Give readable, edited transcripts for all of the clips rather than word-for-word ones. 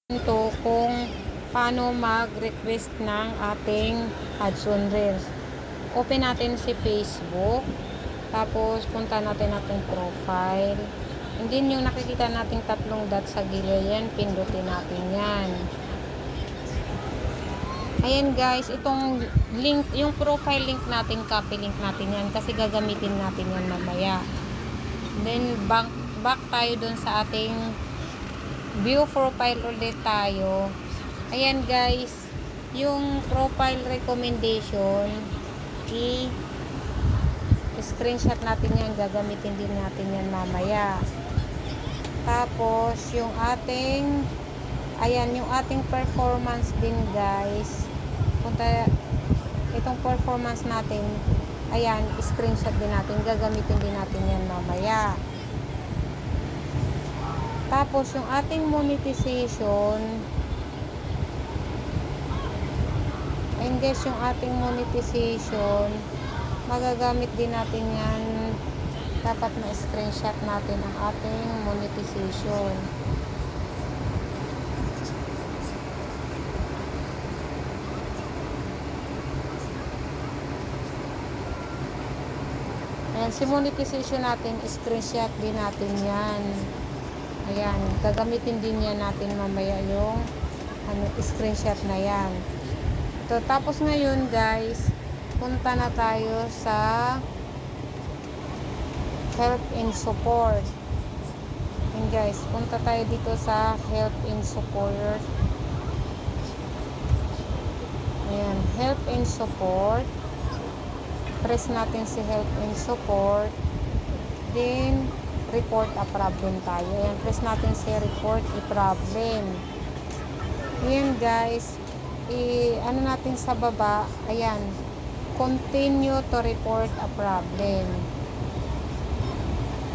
Ito kung paano mag-request ng ating ads on Reels. Open natin si Facebook. Tapos, punta natin ating profile. And then, yung nakikita nating tatlong dot sa gilid yan, pindutin natin yan. Ayan guys, itong link, yung profile link natin, copy link natin yan. Kasi gagamitin natin yan mamaya. Then, back tayo dun sa ating view profile ulit tayo. Ayan guys, yung profile recommendation, i-screenshot natin yan, gagamitin din natin yan mamaya. Tapos, yung ating, ayan, yung ating performance din guys. Punta, itong performance natin, ayan, screenshot din natin, gagamitin din natin yan mamaya. Tapos, yung ating monetization, and guys, yung ating monetization, magagamit din natin yan. Dapat na-screenshot natin ang ating monetization. Ayan, si monetization natin, screenshot din natin yan. Ayan, gagamitin din yan natin mamaya yung screenshot na yan. So, tapos ngayon guys, punta na tayo sa help and support. And guys, punta tayo dito sa help and support. Ayan, help and support. Press natin si help and support. Then, report a problem tayo. Ayan, press natin si report a problem. Ayan guys, ano natin sa baba, ayan, continue to report a problem.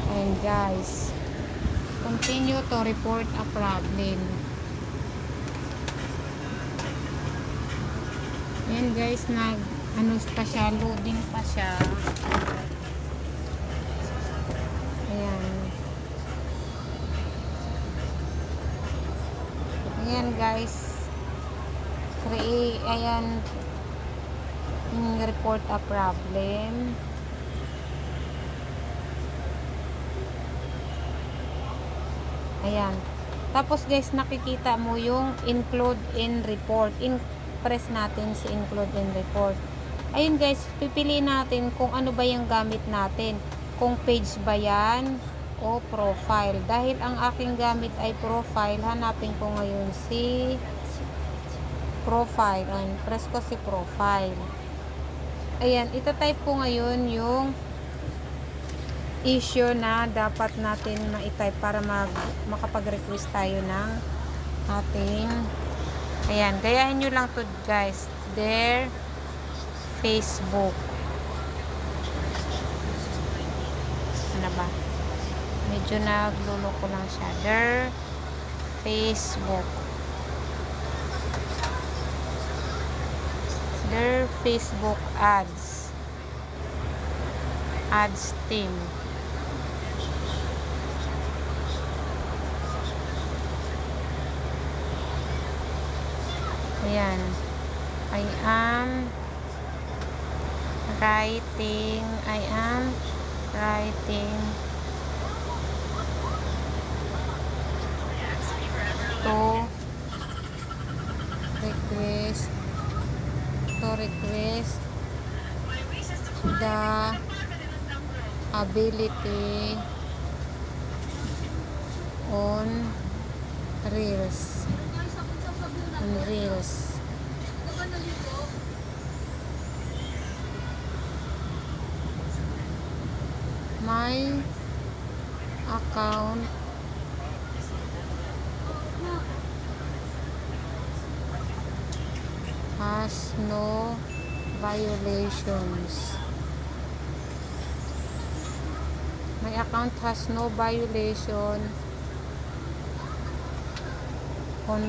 Ayan guys, continue to report a problem. Ayan guys, ano pa siya, loading pa siya. Ayan. Ayan guys. Ayan. Report a problem. Ayan. Tapos guys, nakikita mo yung include in report. Press natin si include in report. Ayun guys, pipiliin natin kung ano ba yung gamit natin. Kung page ba yan o profile. Dahil ang aking gamit ay profile, hanapin ko ngayon si profile. Ayan, press ko si profile. Ayan, itatype ko ngayon yung issue na dapat natin ma-type para makapag-request tayo ng ating, ayan, gayahin nyo lang to guys, their Facebook. Ano ba? Medyo nagluloko lang siya. Their Facebook. Their Facebook ads. Ads team. Ayan. I am writing to request the ability on Reels. My account has no violations. My account has no violation on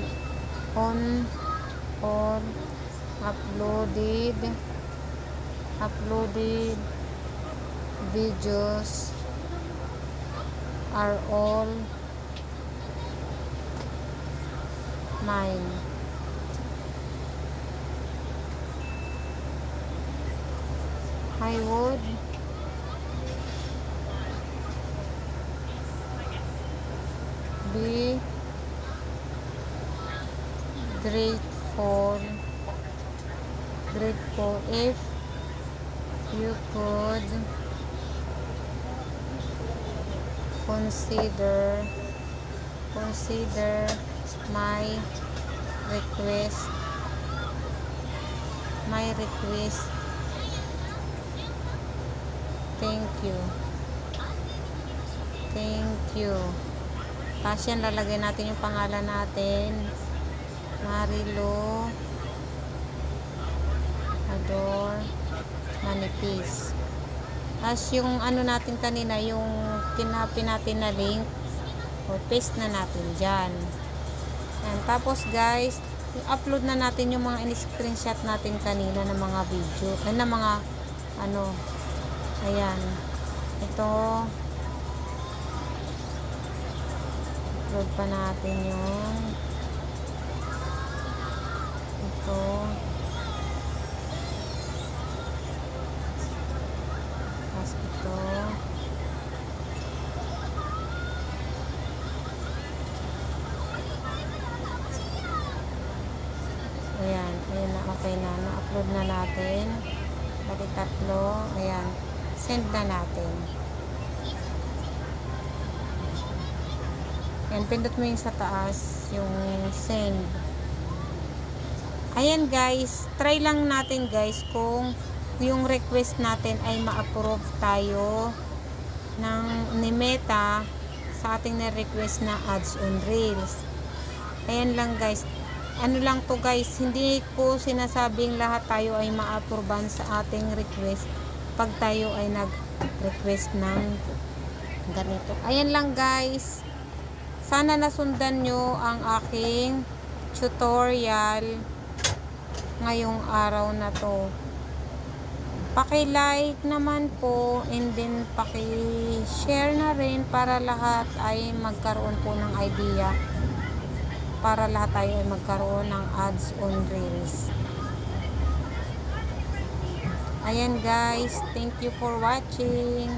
all uploaded videos are all mine. I would be grateful if you could consider my request thank you. Tapos yan, lalagay natin yung pangalan natin, Marilo Ador Manipis. Tapos yung ano natin kanina, yung kinopy natin na link, o paste na natin dyan. Yan. Tapos guys, i-upload na natin yung mga in-screenshot natin kanina ng mga video, na mga ano, ayan, ito, upload pa natin yung ito, tapos ito, ayan na, okay na, na-upload na natin, bali tatlo, ayan, send na natin. Ayan, pindot mo yung sa taas, yung send. Ayan guys, try lang natin guys kung yung request natin ay ma-approve tayo ni Meta sa ating na-request na ads on Reels. Ayan lang guys. Ano lang to guys, hindi ko sinasabing lahat tayo ay ma-approvean sa ating request pag tayo ay nag-request ng ganito. Ayan lang guys. Sana nasundan nyo ang aking tutorial ngayong araw na to. Paki-like naman po, and then paki-share na rin para lahat ay magkaroon po ng idea. Para lahat tayo ay magkaroon ng ads on Reels. Ayan guys, thank you for watching.